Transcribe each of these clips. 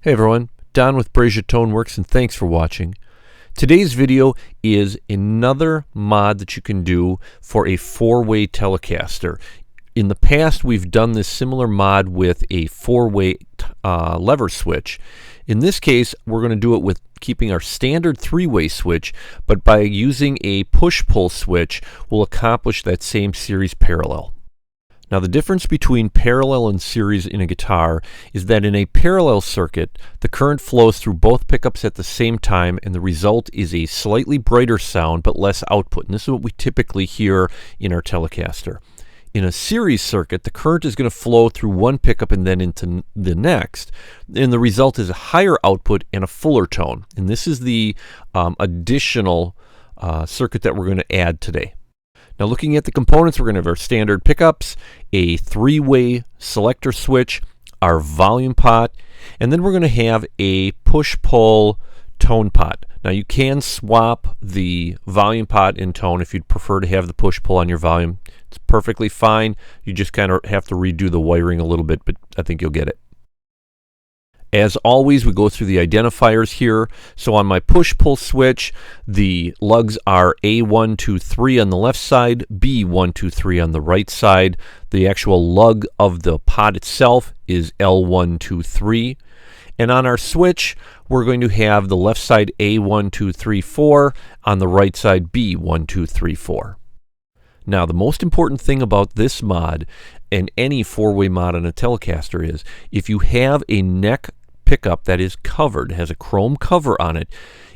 Hey everyone, Don with Breja ToneWorks, and thanks for watching. Today's video is another mod that you can do for a four-way Telecaster. In the past, we've done this similar mod with a four-way lever switch. In this case, we're going to do it with keeping our standard three-way switch, but by using a push-pull switch, we'll accomplish that same series parallel. Now, the difference between parallel and series in a guitar is that in a parallel circuit, the current flows through both pickups at the same time, and the result is a slightly brighter sound but less output. And this is what we typically hear in our Telecaster. In a series circuit, the current is going to flow through one pickup and then into the next, and the result is a higher output and a fuller tone. And this is the additional circuit that we're going to add today. Now, looking at the components, we're going to have our standard pickups, a three-way selector switch, our volume pot, and then we're going to have a push-pull tone pot. Now, you can swap the volume pot and tone if you'd prefer to have the push-pull on your volume. It's perfectly fine. You just kind of have to redo the wiring a little bit, but I think you'll get it. As always, we go through the identifiers here. So on my push-pull switch, the lugs are A1, 2, 3 on the left side, B1, 2, 3 on the right side. The actual lug of the pot itself is L1, 2, 3. And on our switch, we're going to have the left side A1, 2, 3, 4, on the right side B1, 2, 3, 4. Now, the most important thing about this mod and any four-way mod on a Telecaster is if you have a neck pickup that is covered, has a chrome cover on it,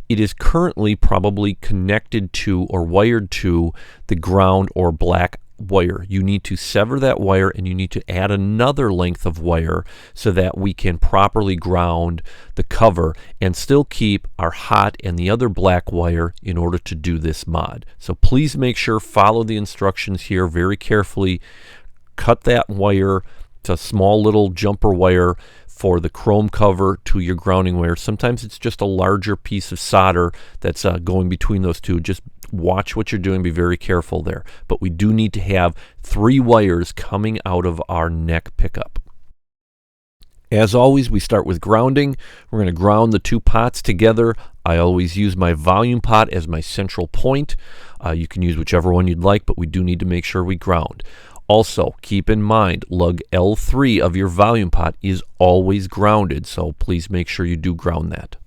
it is currently probably connected to or wired to the ground or black wire. You need to sever that wire and you need to add another length of wire so that we can properly ground the cover and still keep our hot and the other black wire in order to do this mod. So please make sure, follow the instructions here very carefully. Cut that wire to a small little jumper wire for the chrome cover to your grounding wire. Sometimes it's just a larger piece of solder that's going between those two. Just watch what you're doing, be very careful there. But we do need to have 3 wires coming out of our neck pickup. As always, we start with grounding. We're going to ground the 2 pots together. I always use my volume pot as my central point. You can use whichever one you'd like, but we do need to make sure we ground. Also, keep in mind, lug L3 of your volume pot is always grounded, so please make sure you do ground that.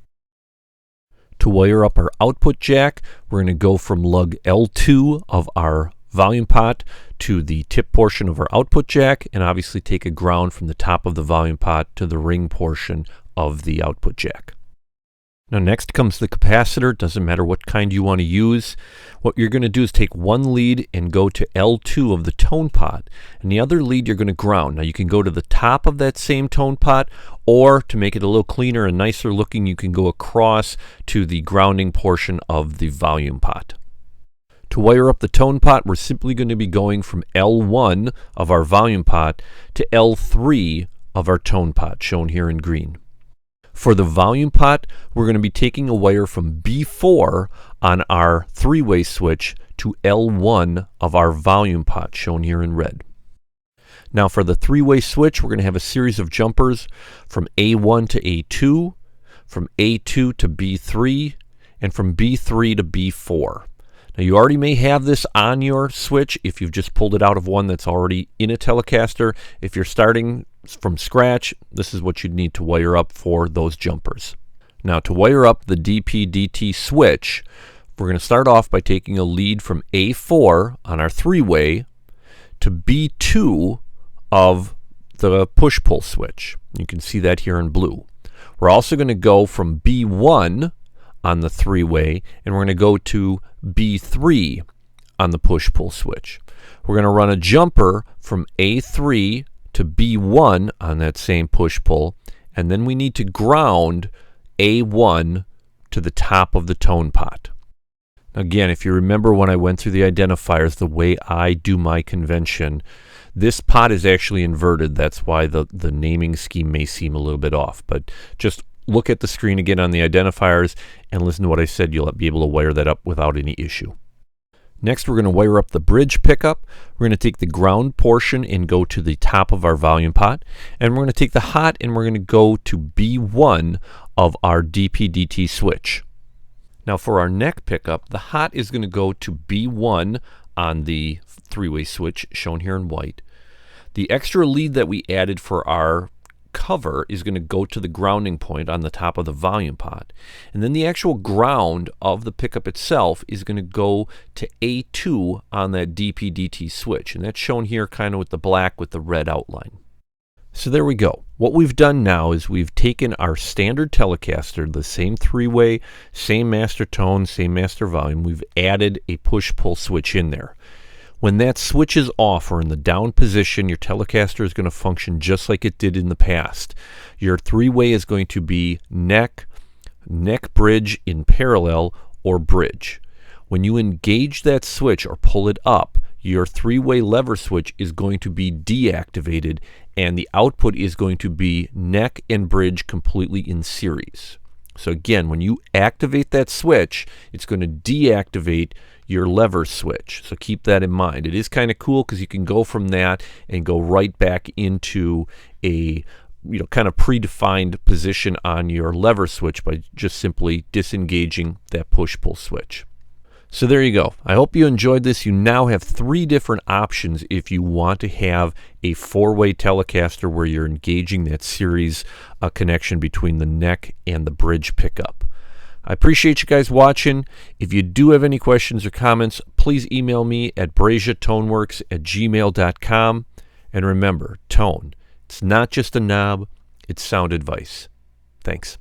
To wire up our output jack, we're going to go from lug L2 of our volume pot to the tip portion of our output jack, and obviously take a ground from the top of the volume pot to the ring portion of the output jack. Now, next comes the capacitor. Doesn't matter what kind you want to use. What you're going to do is take one lead and go to L2 of the tone pot, and the other lead you're going to ground. Now, you can go to the top of that same tone pot, or to make it a little cleaner and nicer looking, you can go across to the grounding portion of the volume pot. To wire up the tone pot, we're simply going to be going from L1 of our volume pot to L3 of our tone pot, shown here in green. For the volume pot, we're going to be taking a wire from B4 on our three-way switch to L1 of our volume pot, shown here in red. Now, for the three-way switch, we're going to have a series of jumpers from A1 to A2, from A2 to B3, and from B3 to B4. Now, you already may have this on your switch if you've just pulled it out of one that's already in a Telecaster. If you're starting from scratch, this is what you'd need to wire up for those jumpers. Now, to wire up the Dpdt switch, we're going to start off by taking a lead from A4 on our three-way to B2 of the push-pull switch. You can see that here in blue. We're also going to go from B1 on the three-way, and we're going to go to B3 on the push-pull switch. We're going to run a jumper from A3 to B1 on that same push-pull, and then we need to ground A1 to the top of the tone pot. Again, if you remember when I went through the identifiers, the way I do my convention, this pot is actually inverted. That's why the naming scheme may seem a little bit off, but just look at the screen again on the identifiers and listen to what I said. You'll be able to wire that up without any issue. Next, we're going to wire up the bridge pickup. We're going to take the ground portion and go to the top of our volume pot. And we're going to take the hot and we're going to go to B1 of our Dpdt switch. Now for our neck pickup, the hot is going to go to B1 on the three-way switch shown here in white. The extra lead that we added for our cover is going to go to the grounding point on the top of the volume pot. And then the actual ground of the pickup itself is going to go to A2 on that Dpdt switch. And that's shown here kind of with the black with the red outline. So there we go. What we've done now is we've taken our standard Telecaster, the same three-way, same master tone, same master volume. We've added a push-pull switch in there. When that switch is off or in the down position, your Telecaster is going to function just like it did in the past. Your three-way is going to be neck, neck bridge in parallel, or bridge. When you engage that switch or pull it up, your three-way lever switch is going to be deactivated and the output is going to be neck and bridge completely in series. So again, when you activate that switch, it's going to deactivate your lever switch. So keep that in mind. It is kind of cool because you can go from that and go right back into a kind of predefined position on your lever switch by just simply disengaging that push-pull switch. So there you go. I hope you enjoyed this. You now have 3 different options if you want to have a 4-way Telecaster where you're engaging that series connection between the neck and the bridge pickup. I appreciate you guys watching. If you do have any questions or comments, please email me at brejaToneWorks@gmail.com. And remember, tone, it's not just a knob, it's sound advice. Thanks.